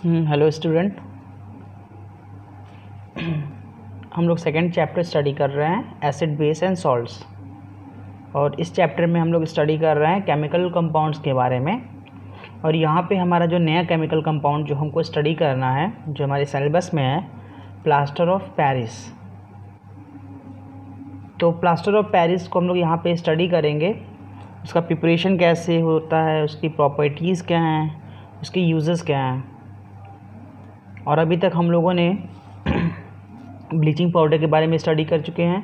Hello student. हम लोग second chapter study कर रहे हैं एसिड बेस एंड सॉल्ट्स, और इस चैप्टर में हम लोग स्टडी कर रहे हैं केमिकल कंपाउंड्स के बारे में। और यहाँ पे हमारा जो नया केमिकल कंपाउंड जो हमको स्टडी करना है, जो हमारे सिलेबस में है, प्लास्टर ऑफ पेरिस। तो प्लास्टर ऑफ पेरिस को हम लोग यहाँ पे स्टडी करेंगे। उसका प्रिपरेशन कैसे होता है, उसकी प्रॉपर्टीज़ क्या हैं, उसके यूजेस क्या हैं। और अभी तक हम लोगों ने ब्लीचिंग पाउडर के बारे में स्टडी कर चुके हैं,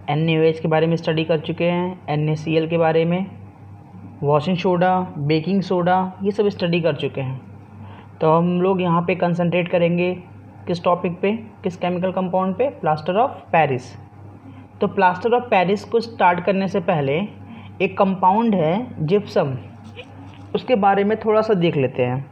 NaOH के बारे में स्टडी कर चुके हैं, NaCl के बारे में, वॉशिंग सोडा, बेकिंग सोडा, ये सब स्टडी कर चुके हैं। तो हम लोग यहाँ पे कंसंट्रेट करेंगे किस टॉपिक पे, किस केमिकल कंपाउंड पे, प्लास्टर ऑफ पेरिस। तो प्लास्टर ऑफ पेरिस को स्टार्ट करने से पहले एक कंपाउंड है जिप्सम, उसके बारे में थोड़ा सा देख लेते हैं।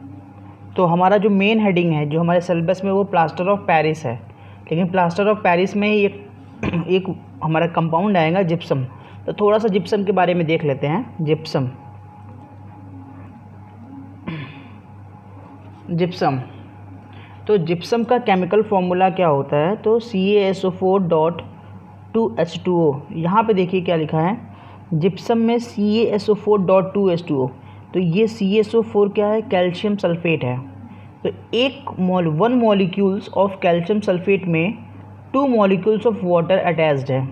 तो हमारा जो मेन हेडिंग है जो हमारे सिलेबस में, वो प्लास्टर ऑफ पेरिस है, लेकिन प्लास्टर ऑफ पेरिस में ही एक हमारा कंपाउंड आएगा जिप्सम। तो थोड़ा सा जिप्सम के बारे में देख लेते हैं। जिप्सम तो जिप्सम का केमिकल फॉर्मूला क्या होता है? तो CaSO4.2H2O। यहाँ पे देखिए क्या लिखा है, जिप्सम में CaSO4.2H2O। तो ये CaSO4 क्या है? कैल्शियम सल्फेट है। तो one molecules of calcium sulphate में 2 मॉलिक्यूल्स ऑफ वाटर अटैच्ड है।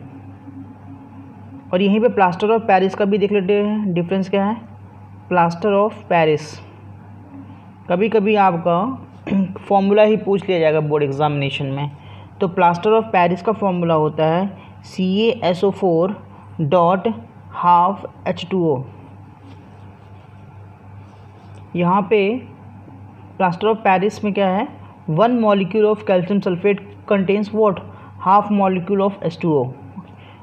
और यहीं पे प्लास्टर ऑफ पेरिस का भी देख लेते हैं, डिफरेंस क्या है। प्लास्टर ऑफ पेरिस कभी कभी आपका फॉर्मूला ही पूछ लिया जाएगा बोर्ड एग्जामिनेशन में। तो प्लास्टर ऑफ पेरिस का फॉर्मूला होता है CaSO4.12H2O। यहाँ पे प्लास्टर ऑफ पेरिस में क्या है, 1 molecule of calcium sulphate contains what, half molecule of H2O।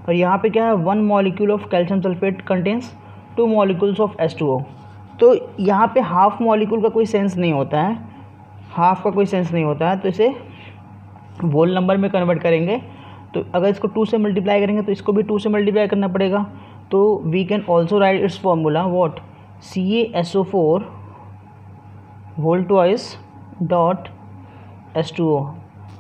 और यहाँ पे क्या है, 1 molecule of calcium sulphate contains 2 molecules of H2O। तो यहाँ पे हाफ मॉलिक्यूल का कोई सेंस नहीं होता है, हाफ का कोई सेंस नहीं होता है। तो इसे होल नंबर में कन्वर्ट करेंगे। तो अगर इसको 2 से मल्टीप्लाई करेंगे तो इसको भी 2 से मल्टीप्लाई करना पड़ेगा। तो we can also write its formula what, CaSO4 whole twice dot H2O।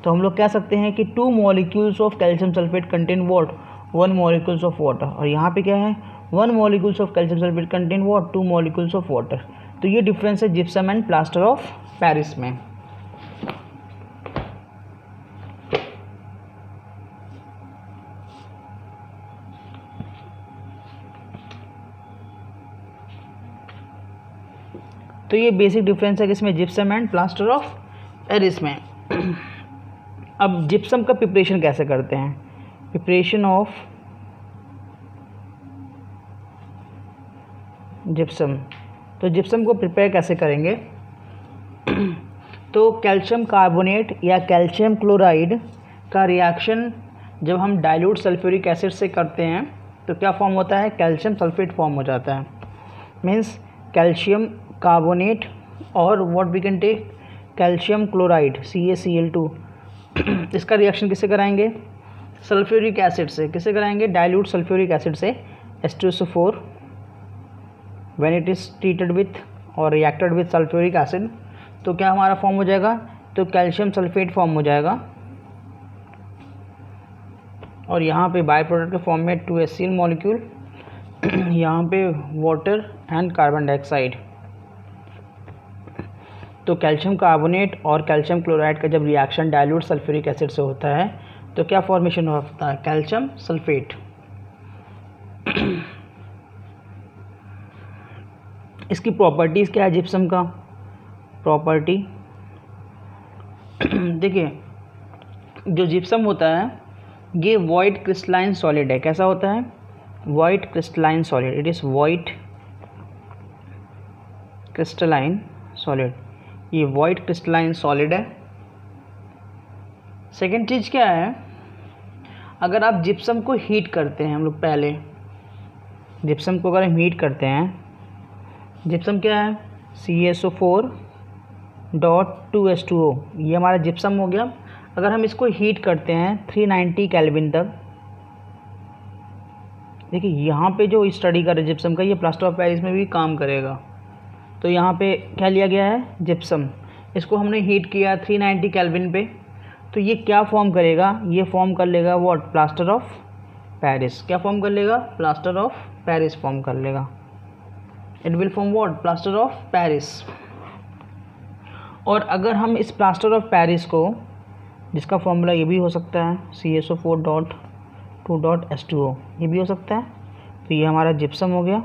तो हम लोग कह सकते हैं कि 2 molecules of calcium sulphate contain what, 1 molecules of water. और यहाँ पे क्या है, 1 molecules of calcium sulphate contain what, 2 molecules of water. तो ये डिफरेंस है gypsum and plaster of Paris में। तो ये बेसिक डिफरेंस है किसमें, gypsum and plaster of Paris में। अब जिप्सम का प्रिपरेशन कैसे करते हैं, प्रिपरेशन ऑफ जिप्सम। तो जिप्सम को प्रिपेयर कैसे करेंगे, तो कैल्शियम कार्बोनेट या कैल्शियम क्लोराइड का रिएक्शन जब हम डाइल्यूट सल्फ्यूरिक एसिड से करते हैं तो क्या फॉर्म होता है, कैल्शियम सल्फेट फॉर्म हो जाता है। मीन्स कैल्शियम कार्बोनेट और what we can take calcium chloride CaCl2। इसका रिएक्शन किससे कराएंगे, सल्फ्यूरिक एसिड से। किससे कराएंगे, डाइल्यूट सल्फ्यूरिक एसिड से H2SO4 when it is treated with और रिएक्टेड विथ सल्फ्यूरिक एसिड। तो क्या हमारा फॉर्म हो जाएगा, तो कैल्शियम सल्फेट फॉर्म हो जाएगा। और यहाँ पे बाय प्रोडक्ट के फॉर्म में 2HCl मॉलिक्यूल, यहाँ पे वाटर एंड कार्बन डाइऑक्साइड। तो कैल्शियम कार्बोनेट और कैल्शियम क्लोराइड का जब रिएक्शन डाइल्यूट सल्फ्यूरिक एसिड से होता है तो क्या फॉर्मेशन होता है, कैल्शियम सल्फेट। इसकी प्रॉपर्टीज़ क्या है जिप्सम का, प्रॉपर्टी देखिए, जो जिप्सम होता है ये वाइट क्रिस्टलाइन सॉलिड है। कैसा होता है, white crystalline solid. It is white crystalline solid, ये वाइट क्रिस्टलाइन सॉलिड है। सेकेंड चीज़ क्या है, अगर आप जिप्सम को हीट करते हैं, हम लोग पहले जिप्सम को अगर हम हीट करते हैं, जिप्सम क्या है, CaSO4.2H2O, ये हमारा जिप्सम हो गया। अगर हम इसको हीट करते हैं 390 केल्विन तक, देखिए यहाँ पे जो स्टडी कर रहे जिप्सम का, ये प्लास्टर ऑफ पेरिस में भी काम करेगा। तो यहाँ पे क्या लिया गया है, जिप्सम। इसको हमने हीट किया 390 केल्विन पे, तो ये क्या फॉर्म करेगा, ये फॉर्म कर लेगा व्हाट, प्लास्टर ऑफ पेरिस। क्या फॉर्म कर लेगा, प्लास्टर ऑफ पेरिस फॉर्म कर लेगा। It will form what, plaster of Paris. और अगर हम इस प्लास्टर ऑफ पेरिस को, जिसका फॉर्मूला ये भी हो सकता है CaSO4.2.H2O, ये भी हो सकता है, तो ये हमारा जिप्सम हो गया।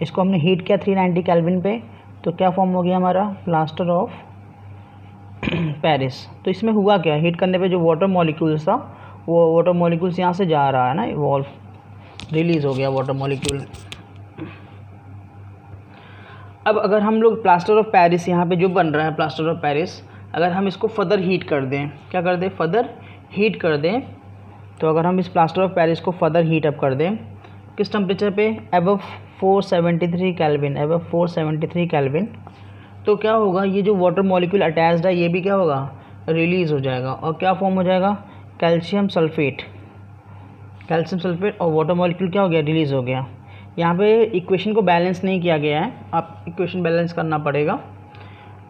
इसको हमने हीट किया 390 केल्विन पे, तो क्या फॉर्म हो गया हमारा, प्लास्टर ऑफ पेरिस। तो इसमें हुआ क्या, हीट करने पे जो वाटर मॉलिक्यूल्स था, वो वाटर मॉलिक्यूल्स यहाँ से जा रहा है ना, इवॉल्व, रिलीज़ हो गया वाटर मॉलिक्यूल। अब अगर हम लोग प्लास्टर ऑफ पेरिस यहाँ पे जो बन रहा है प्लास्टर ऑफ पेरिस, अगर हम इसको फर्दर हीट कर दें, क्या कर दें, फर्दर हीट कर दें, तो अगर हम इस प्लास्टर ऑफ पेरिस को फर्दर हीट अप कर दें किस टेम्परेचर पे, अबव 473 केल्विन, अबव 473 केल्विन, तो क्या होगा, ये जो वाटर मॉलिक्यूल अटैच्ड है ये भी क्या होगा, रिलीज़ हो जाएगा। और क्या फॉर्म हो जाएगा, कैल्शियम सल्फेट। कैल्शियम सल्फेट और वाटर मॉलिक्यूल क्या हो गया, रिलीज़ हो गया। यहाँ पे इक्वेशन को बैलेंस नहीं किया गया है, आप इक्वेशन बैलेंस करना पड़ेगा।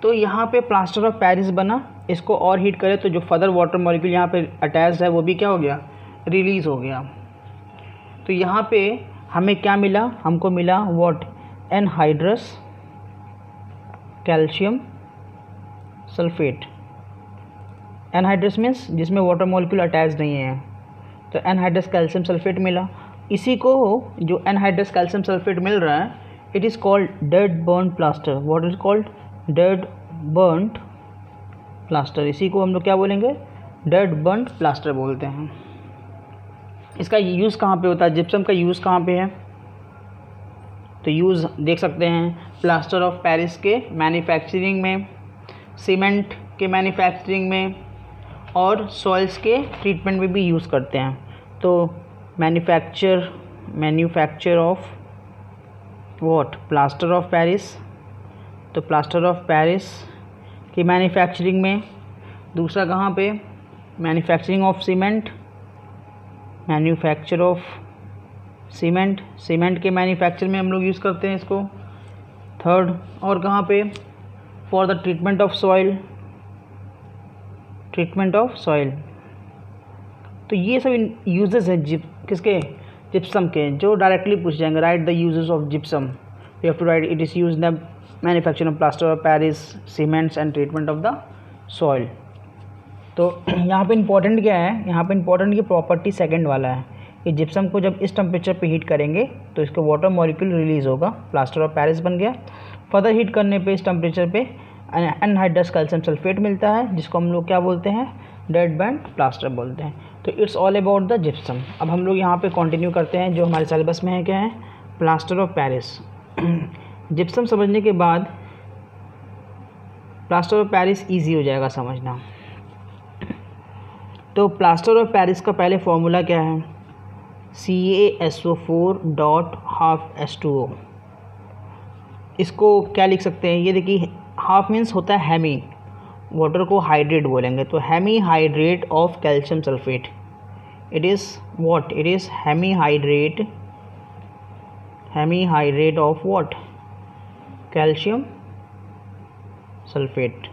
तो यहाँ पे प्लास्टर ऑफ पेरिस बना, इसको और हीट करें तो जो फर्दर वाटर मॉलिक्यूल यहाँ पे अटैच्ड है वो भी क्या हो गया, रिलीज़ हो गया। तो यहाँ पे हमें क्या मिला, हमको मिला what, anhydrous calcium sulphate. Anhydrous means जिसमें वाटर मॉलिक्यूल अटैच नहीं है, तो एनहाइड्रस कैल्शियम सल्फेट मिला। इसी को जो एनहाइड्रस कैल्शियम सल्फेट मिल रहा है, it is called dead burned plaster. What is called, dead burned plaster. इसी को हम लोग क्या बोलेंगे, डेड बर्न्ड प्लास्टर बोलते हैं। इसका यूज़ कहाँ पे होता है, जिप्सम का यूज़ कहाँ पे है, तो यूज़ देख सकते हैं प्लास्टर ऑफ पेरिस के मैन्युफैक्चरिंग में, सीमेंट के मैन्युफैक्चरिंग में, और सॉइल्स के ट्रीटमेंट में भी यूज़ करते हैं। तो manufacture of what, plaster of Paris. तो प्लास्टर ऑफ पेरिस की मैन्युफैक्चरिंग में, दूसरा कहाँ पे, manufacturing of cement, manufacture of cement, cement के मैन्युफैक्चर में हम लोग यूज़ करते हैं इसको। थर्ड, और कहाँ पे, for the treatment of soil, treatment of soil. तो ये सब यूजेस हैं किसके, जिप्सम के, जो डायरेक्टली पूछ जाएंगे। Write the uses of gypsum, you have to write, it is use the manufacture of plaster of Paris, cements and treatment of the soil. तो यहाँ पे इंपॉर्टेंट क्या है, यहाँ पे इंपॉर्टेंट ये प्रॉपर्टी सेकंड वाला है कि जिप्सम को जब इस टेम्परेचर पे हीट करेंगे तो इसका वाटर मॉलिक्यूल रिलीज़ होगा, प्लास्टर ऑफ पेरिस बन गया। फर्दर हीट करने पे इस टेम्परेचर पे एनहाइड्रस कैल्शियम सल्फेट मिलता है, जिसको हम लोग क्या बोलते हैं, डेड बर्न्ड प्लास्टर बोलते हैं। तो it's all about the gypsum. अब हम लोग यहाँ पे कंटिन्यू करते हैं, जो हमारे सिलेबस में है क्या है, प्लास्टर ऑफ पेरिस। जिप्सम समझने के बाद प्लास्टर ऑफ पेरिस ईजी हो जाएगा समझना। तो प्लास्टर ऑफ पेरिस का पहले फॉर्मूला क्या है, CaSO4.12H2O। इसको क्या लिख सकते हैं, ये देखिए, हाफ मीन्स होता है हेमी, वाटर को हाइड्रेट बोलेंगे, तो hemihydrate of calcium sulphate. It is what, it is hemihydrate of what, calcium sulphate.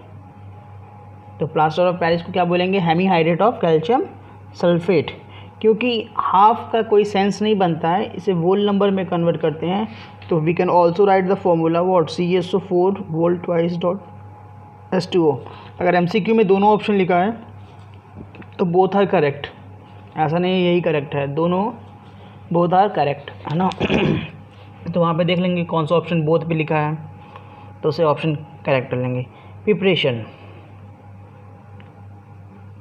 तो प्लास्टर ऑफ पेरिस को क्या बोलेंगे, hemihydrate of calcium sulphate. क्योंकि हाफ का कोई सेंस नहीं बनता है, इसे वोल नंबर में कन्वर्ट करते हैं, तो we can also write the formula what, CaSO4 whole twice dot H2O। अगर MCQ में दोनों ऑप्शन लिखा है तो बोथ आर करेक्ट, ऐसा नहीं यही करेक्ट है, दोनों बोथ आर करेक्ट है ना। तो वहाँ पे देख लेंगे कौन सा ऑप्शन बोथ पे लिखा है, तो उसे ऑप्शन करेक्ट कर लेंगे।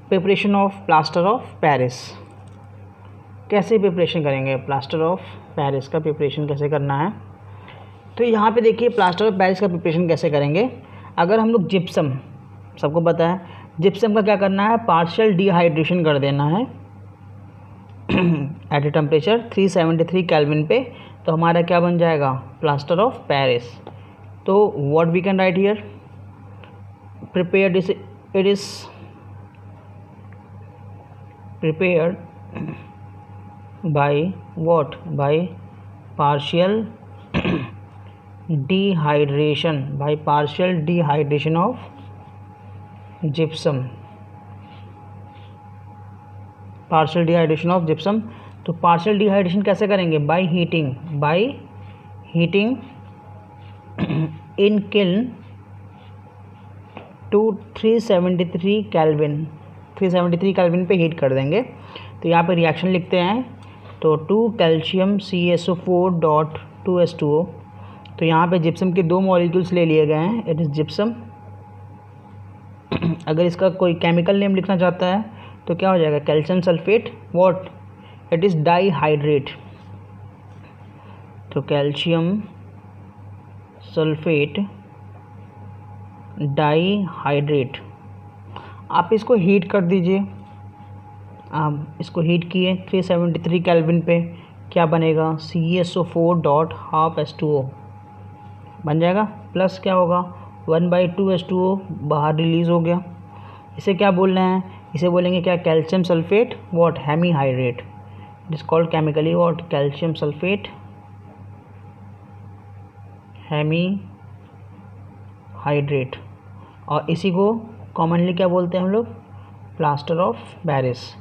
Preparation of plaster of Paris. कैसे प्रिपरेशन करेंगे, प्लास्टर ऑफ पेरिस का प्रिपरेशन कैसे करना है, तो यहाँ पे देखिए प्लास्टर ऑफ पेरिस का प्रिपरेशन कैसे करेंगे। अगर हम लोग जिप्सम, सबको पता है जिप्सम का क्या करना है, पार्शियल डिहाइड्रेशन कर देना है एट ए टेम्परेचर 373 केल्विन पे, तो हमारा क्या बन जाएगा, प्लास्टर ऑफ पेरिस। तो what we can write here, prepared, it is prepared by what, by partial dehydration, by partial dehydration of gypsum, partial dehydration of gypsum. तो पार्शियल डिहाइड्रेशन कैसे करेंगे? By heating in kiln to 373 kelvin, 373 kelvin पे heat कर देंगे। तो यहाँ पे reaction लिखते हैं, तो 2 कैल्शियम CaSO4.2H2O। तो यहाँ पे जिप्सम के 2 मॉलिक्यूल्स ले लिए गए हैं, इट इज़ जिप्सम। अगर इसका कोई केमिकल नेम लिखना चाहता है तो क्या हो जाएगा? Calcium sulphate what, it is dihydrate. तो कैल्शियम सल्फेट डाईहाइड्रेट। आप इसको हीट कर दीजिए, आप इसको हीट किए 373 केल्विन पे, क्या बनेगा? CaSO4.2H2O बन जाएगा, प्लस क्या होगा? 1/2H2O बाहर रिलीज़ हो गया। इसे क्या बोल रहे हैं? इसे बोलेंगे क्या? Calcium sulphate what, hemihydrate. It is called chemically what, calcium sulphate hemihydrate. और इसी को कॉमनली क्या बोलते हैं हम लोग? Plaster of Paris.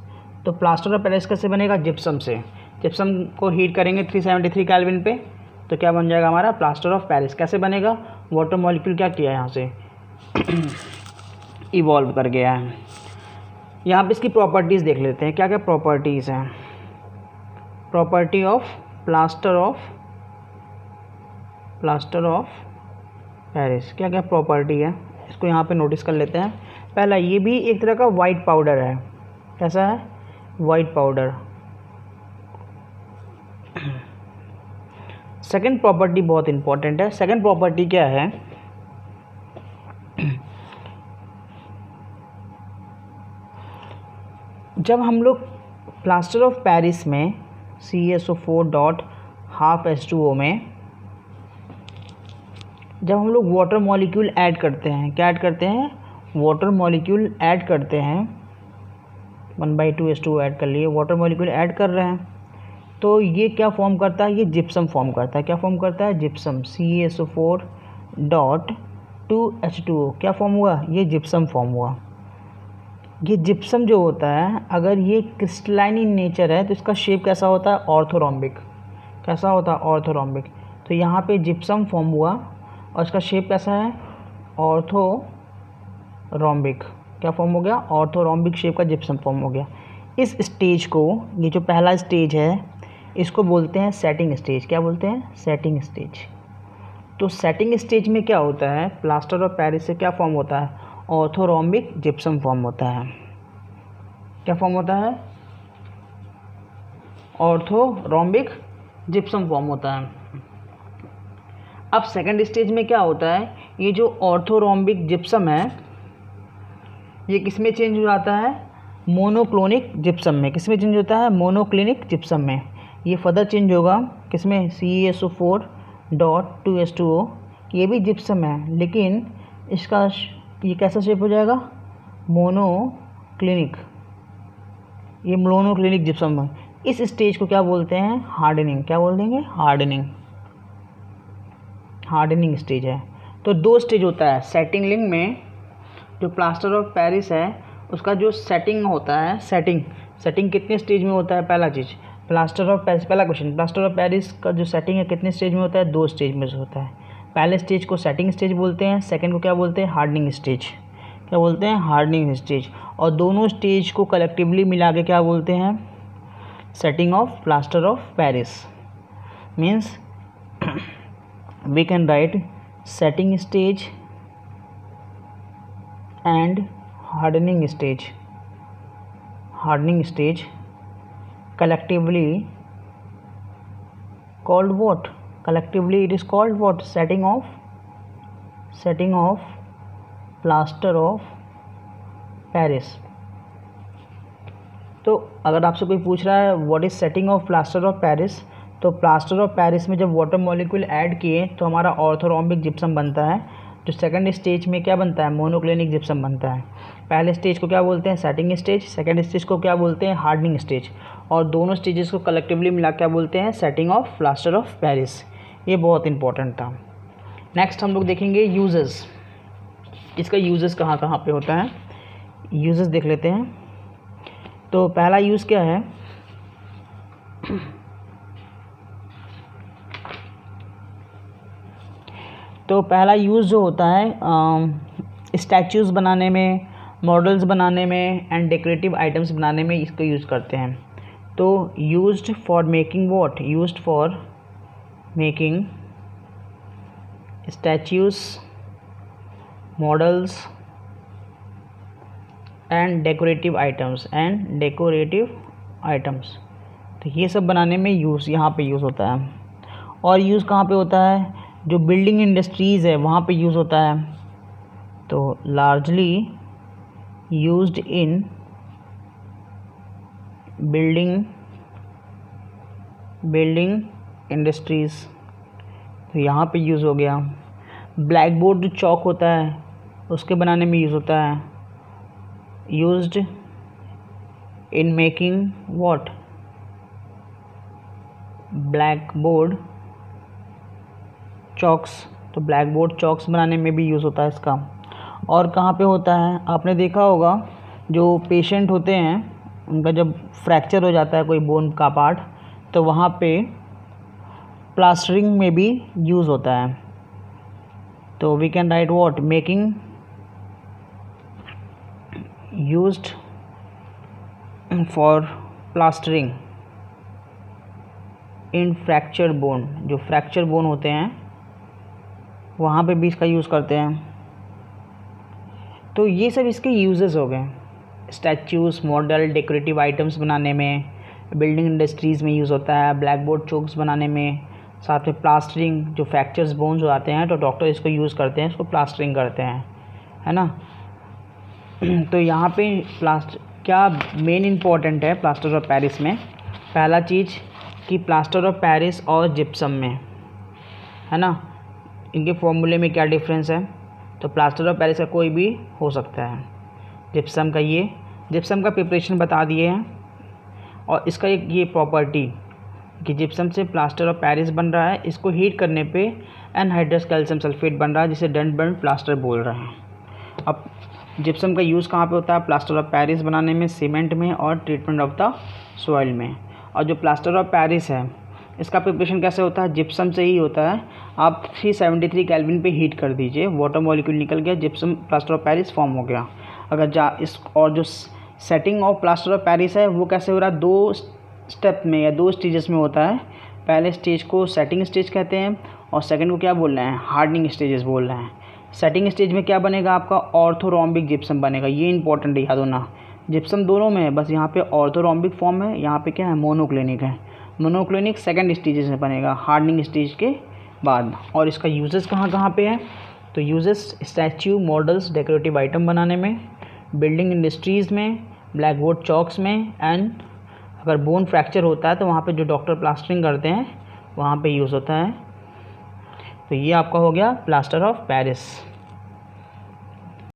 तो प्लास्टर ऑफ पेरिस कैसे बनेगा? जिप्सम से। जिप्सम को हीट करेंगे 373 केल्विन पे, तो क्या बन जाएगा हमारा? Plaster of Paris. कैसे बनेगा? वाटर मॉलिक्यूल क्या किया है यहाँ से इवॉल्व कर गया है। यहाँ पे इसकी प्रॉपर्टीज़ देख लेते हैं, क्या क्या प्रॉपर्टीज़ हैं। Property of plaster of Paris, क्या क्या प्रॉपर्टी है इसको यहाँ पे नोटिस कर लेते हैं। पहला, ये भी एक तरह का वाइट पाउडर है। कैसा है? White powder. सेकंड प्रॉपर्टी बहुत इंपॉर्टेंट है। सेकंड प्रॉपर्टी क्या है? जब हम लोग प्लास्टर ऑफ पेरिस में CaSO4.2H2O में जब हम लोग वाटर मॉलिक्यूल ऐड करते हैं, क्या ऐड करते हैं? वाटर मॉलिक्यूल ऐड करते हैं, 1/2H2O ऐड कर लिए, वाटर मॉलिक्यूल ऐड कर रहे हैं, तो ये क्या फॉर्म करता है? ये जिप्सम फॉर्म करता है। क्या फॉर्म करता है? जिप्सम। CaSO4.2H2O क्या फॉर्म हुआ? ये जिप्सम फॉर्म हुआ। ये जिप्सम जो होता है, अगर ये क्रिस्टलाइन इन नेचर है तो इसका शेप कैसा होता है? ऑर्थोरोम्बिक। कैसा होता है? ऑर्थोरोम्बिक। तो यहाँ पे जिप्सम फॉर्म हुआ और इसका शेप कैसा है? ऑर्थोरोम्बिक। क्या फॉर्म हो गया? ऑर्थोरोम्बिक शेप का जिप्सम फॉर्म हो गया। इस स्टेज को, ये जो पहला स्टेज है, इसको बोलते हैं सेटिंग स्टेज। क्या बोलते हैं? Setting stage. तो सेटिंग स्टेज में क्या होता है? प्लास्टर ऑफ पेरिस से क्या फॉर्म होता है? ऑर्थोरोम्बिक जिप्सम फॉर्म होता है। क्या फॉर्म होता है? ऑर्थोरोम्बिक जिप्सम फॉर्म होता है। अब सेकंड स्टेज में क्या होता है? ये जो ऑर्थोरोम्बिक जिप्सम है, ये किस में चेंज हो जाता है? मोनोक्लोनिक जिप्सम में। किस में चेंज होता है? मोनोक्लिनिक जिप्सम में। ये फर्दर चेंज होगा किस में? CaSO4.2H2O। ये भी जिप्सम है, लेकिन इसका ये कैसा शेप हो जाएगा? मोनोक्लिनिक। ये मोनोक्लिनिक जिप्सम है। इस स्टेज को क्या बोलते हैं? हार्डनिंग। क्या बोल देंगे? हार्डनिंग। हार्डनिंग स्टेज है। तो 2 स्टेज होता है सेटिंग लिंग में। जो प्लास्टर ऑफ पेरिस है उसका जो सेटिंग होता है, सेटिंग कितने स्टेज में होता है? पहला चीज़, प्लास्टर ऑफ पेरिस, पहला क्वेश्चन, प्लास्टर ऑफ पेरिस का जो सेटिंग है कितने स्टेज में होता है? 2 स्टेज में होता है। पहले स्टेज को सेटिंग स्टेज बोलते हैं, सेकंड को क्या बोलते हैं? Hardening stage. क्या बोलते हैं? Hardening stage. और दोनों स्टेज को कलेक्टिवली मिला के क्या बोलते हैं? Setting of plaster of Paris. Means we can write setting stage and hardening stage collectively called what? Collectively it is called what? setting of plaster of Paris। तो अगर आपसे कोई पूछ रहा है what is setting of plaster of Paris, तो plaster of Paris में जब वाटर मॉलिक्यूल ऐड किए तो हमारा ऑर्थोरोम्बिक जिप्सम बनता है। जो सेकंड स्टेज में क्या बनता है? मोनोक्लिनिक जिप्सम बनता है। पहले स्टेज को क्या बोलते हैं? Setting stage. सेकंड स्टेज को क्या बोलते हैं? Hardening stage. और दोनों स्टेजेस को कलेक्टिवली मिला क्या बोलते हैं? Setting of plaster of Paris. ये बहुत इंपॉर्टेंट था। नेक्स्ट हम लोग देखेंगे यूजेस। इसका यूजेस कहाँ कहाँ पे होता है, यूजेस देख लेते हैं। तो पहला यूज़ क्या है, तो पहला यूज़ जो होता है स्टैचूज़ बनाने में, मॉडल्स बनाने में एंड डेकोरेटिव आइटम्स बनाने में इसको यूज़ करते हैं। तो used for making what, used for making statues, models and decorative items, तो ये सब बनाने में यूज़ यहाँ पे यूज़ होता है। और यूज़ कहाँ पे होता है, जो बिल्डिंग इंडस्ट्रीज़ है वहाँ पे यूज़ होता है। तो largely used in building industries, तो यहाँ पे यूज़ हो गया। ब्लैक बोर्ड जो चौक होता है उसके बनाने में यूज़ होता है, used in making what, black board chalks, तो ब्लैक बोर्ड चॉक्स बनाने में भी यूज़ होता है इसका। और कहाँ पे होता है, आपने देखा होगा जो पेशेंट होते हैं उनका जब फ्रैक्चर हो जाता है कोई बोन का पार्ट, तो वहाँ पे प्लास्टरिंग में भी यूज़ होता है। तो we can write what, making used for plastering in fracture bone, जो फ्रैक्चर बोन होते हैं वहाँ पे भी इसका यूज़ करते हैं। तो ये सब इसके यूजेस हो गए, स्टैचूज़, मॉडल, डेकोरेटिव आइटम्स बनाने में, बिल्डिंग इंडस्ट्रीज़ में यूज़ होता है, ब्लैक बोर्ड चोक्स बनाने में, साथ में प्लास्टरिंग, जो फ्रैक्चर्स बोन्स हो जाते हैं तो डॉक्टर इसको यूज़ करते हैं, इसको प्लास्टरिंग करते हैं, है ना। तो यहाँ पे क्या मेन इम्पॉर्टेंट है प्लास्टर ऑफ पेरिस में, पहला चीज़ कि प्लास्टर ऑफ पेरिस और जिप्सम में, है ना, इनके फॉर्मूले में क्या डिफरेंस है। तो प्लास्टर ऑफ पेरिस का कोई भी हो सकता है, जिप्सम का ये, जिप्सम का प्रिपरेशन बता दिए हैं, और इसका एक ये प्रॉपर्टी कि जिप्सम से प्लास्टर ऑफ पेरिस बन रहा है, इसको हीट करने पे एनहाइड्रस कैल्शियम सल्फेट बन रहा है जिसे डंट बर्न प्लास्टर बोल रहे हैं। अब जिप्सम का यूज़ कहाँ पे होता है, प्लास्टर ऑफ पेरिस बनाने में, सीमेंट में और ट्रीटमेंट ऑफ द सॉइल में। और जो प्लास्टर ऑफ पेरिस है इसका प्रिपरेशन कैसे होता है, जिप्सम से ही होता है। आप 373 केल्विन पे हीट कर दीजिए, वाटर मॉलिक्यूल निकल गया, gypsum plaster of Paris form हो गया। अगर और जो setting of plaster of Paris है वो कैसे हो रहा है, 2 स्टेप में या 2 स्टेजेस में होता है। पहले स्टेज को सेटिंग स्टेज कहते हैं और सेकंड को क्या बोल रहे हैं, हार्डनिंग स्टेजेस बोल रहे हैं। सेटिंग स्टेज में क्या बनेगा आपका, ऑर्थोरोम्बिक जिप्सम बनेगा, ये इंपॉर्टेंट है याद होना। जिप्सम दोनों में है, बस यहाँ पे ऑर्थोरोम्बिक फॉर्म है, यहाँ पे क्या है, मोनोक्लिनिक है। मोनोक्लिनिक सेकंड स्टेजेस में बनेगा, हार्डनिंग स्टेज के बाद। और इसका यूजेस कहाँ कहाँ पे है, तो uses statue, models, decorative item बनाने में, बिल्डिंग इंडस्ट्रीज़ में, ब्लैक बोर्ड चॉक्स में, एंड अगर बोन फ्रैक्चर होता है तो वहाँ पे जो डॉक्टर प्लास्टरिंग करते हैं वहाँ पे यूज़ होता है। तो ये आपका हो गया प्लास्टर ऑफ पेरिस।